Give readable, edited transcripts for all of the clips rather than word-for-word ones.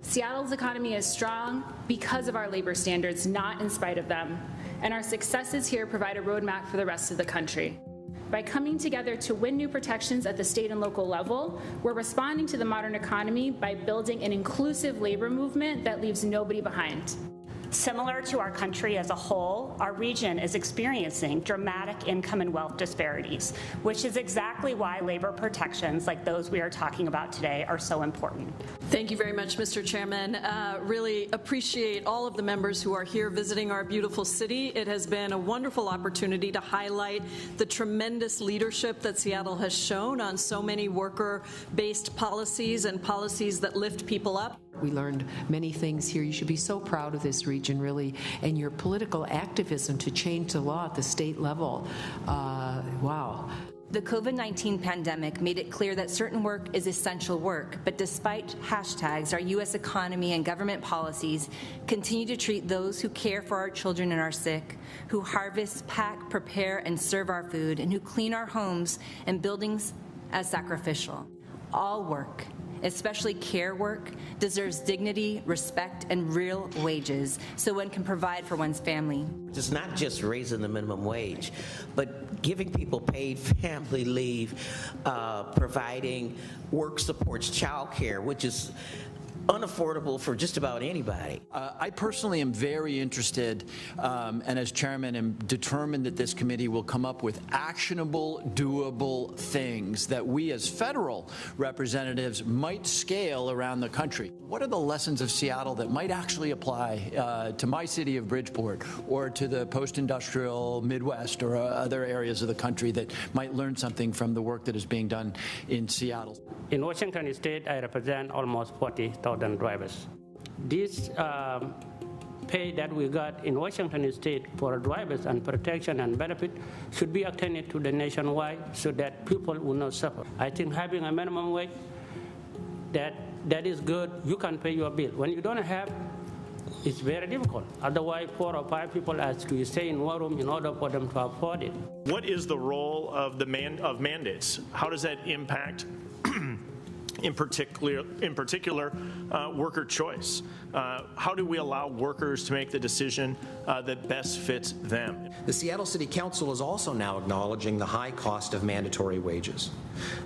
Seattle's economy is strong because of our labor standards, not in spite of them. And our successes here provide a roadmap for the rest of the country. By coming together to win new protections at the state and local level, we're responding to the modern economy by building an inclusive labor movement that leaves nobody behind. Similar to our country as a whole, our region is experiencing dramatic income and wealth disparities, which is exactly why labor protections like those we are talking about today are so important. Thank you very much, Mr. Chairman. Really appreciate all of the members who are here visiting our beautiful city. It has been a wonderful opportunity to highlight the tremendous leadership that Seattle has shown on so many worker-based policies and policies that lift people up. We learned many things here. You should be so proud of this region, really, and your political activism to change the law at the state level. Wow. The COVID-19 pandemic made it clear that certain work is essential work, but despite hashtags, our U.S. economy and government policies continue to treat those who care for our children and our sick, who harvest, pack, prepare, and serve our food, and who clean our homes and buildings as sacrificial. All work, especially care work, deserves dignity, respect, and real wages so one can provide for one's family. It's not just raising the minimum wage, but giving people paid family leave, providing work supports child care, which is unaffordable for just about anybody. I personally am very interested, and as chairman am determined that this committee will come up with actionable, doable things that we as federal representatives might scale around the country. What are the lessons of Seattle that might actually apply to my city of Bridgeport or to the post-industrial Midwest or other areas of the country that might learn something from the work that is being done in Seattle? In Washington State, I represent almost 40,000 drivers. This pay that we got in Washington State for drivers and protection and benefit should be extended to the nationwide so that people will not suffer. I think having a minimum wage, that is good. You can pay your bill. When you don't have, it's very difficult. Otherwise, 4 or 5 people have to stay in one room in order for them to afford it. What is the role of mandates? How does that impact in particular, worker choice? How do we allow workers to make the decision that best fits them? The Seattle City Council is also now acknowledging the high cost of mandatory wages.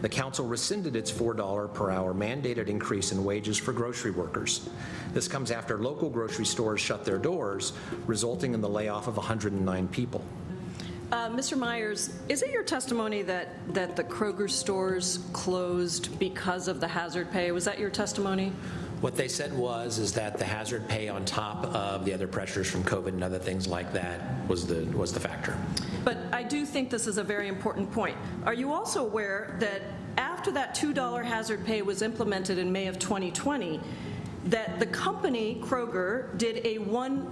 The council rescinded its $4 per hour mandated increase in wages for grocery workers. This comes after local grocery stores shut their doors, resulting in the layoff of 109 people. Mr. Myers, is it your testimony that the Kroger stores closed because of the hazard pay? Was that your testimony? What they said is that the hazard pay on top of the other pressures from COVID and other things like that was the factor. But I do think this is a very important point. Are you also aware that after that $2 hazard pay was implemented in May of 2020, that the company, Kroger,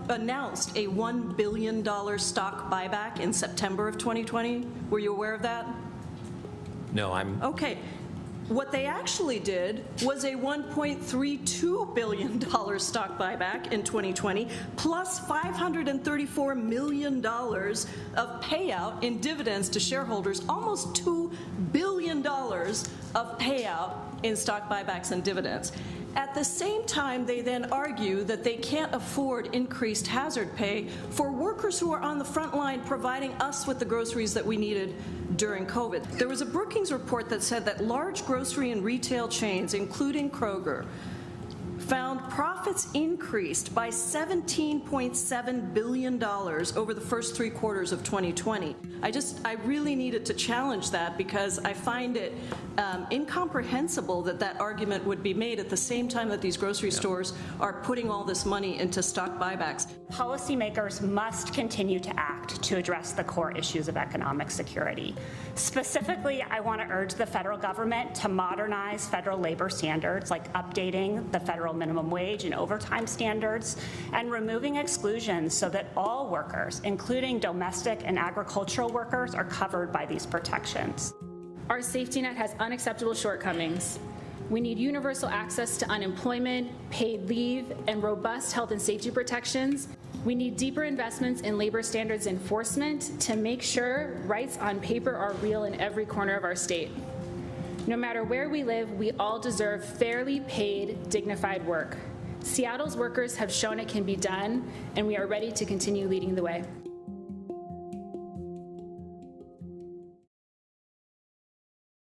announced a $1 billion stock buyback in September of 2020? Were you aware of that? No, Okay. What they actually did was a $1.32 billion stock buyback in 2020, plus $534 million of payout in dividends to shareholders, almost $2 billion of payout in stock buybacks and dividends. At the same time, they then argue that they can't afford increased hazard pay for workers who are on the front line providing us with the groceries that we needed during COVID. There was a Brookings report that said that large grocery and retail chains, including Kroger, found profits increased by $17.7 billion over the first 3 quarters of 2020. I really needed to challenge that because I find it incomprehensible that argument would be made at the same time that these grocery stores are putting all this money into stock buybacks. Policymakers must continue to act to address the core issues of economic security. Specifically, I want to urge the federal government to modernize federal labor standards, like updating the federal minimum wage and overtime standards, and removing exclusions so that all workers, including domestic and agricultural workers, are covered by these protections. Our safety net has unacceptable shortcomings. We need universal access to unemployment, paid leave, and robust health and safety protections. We need deeper investments in labor standards enforcement to make sure rights on paper are real in every corner of our state. No matter where we live, we all deserve fairly paid, dignified work. Seattle's workers have shown it can be done, and we are ready to continue leading the way.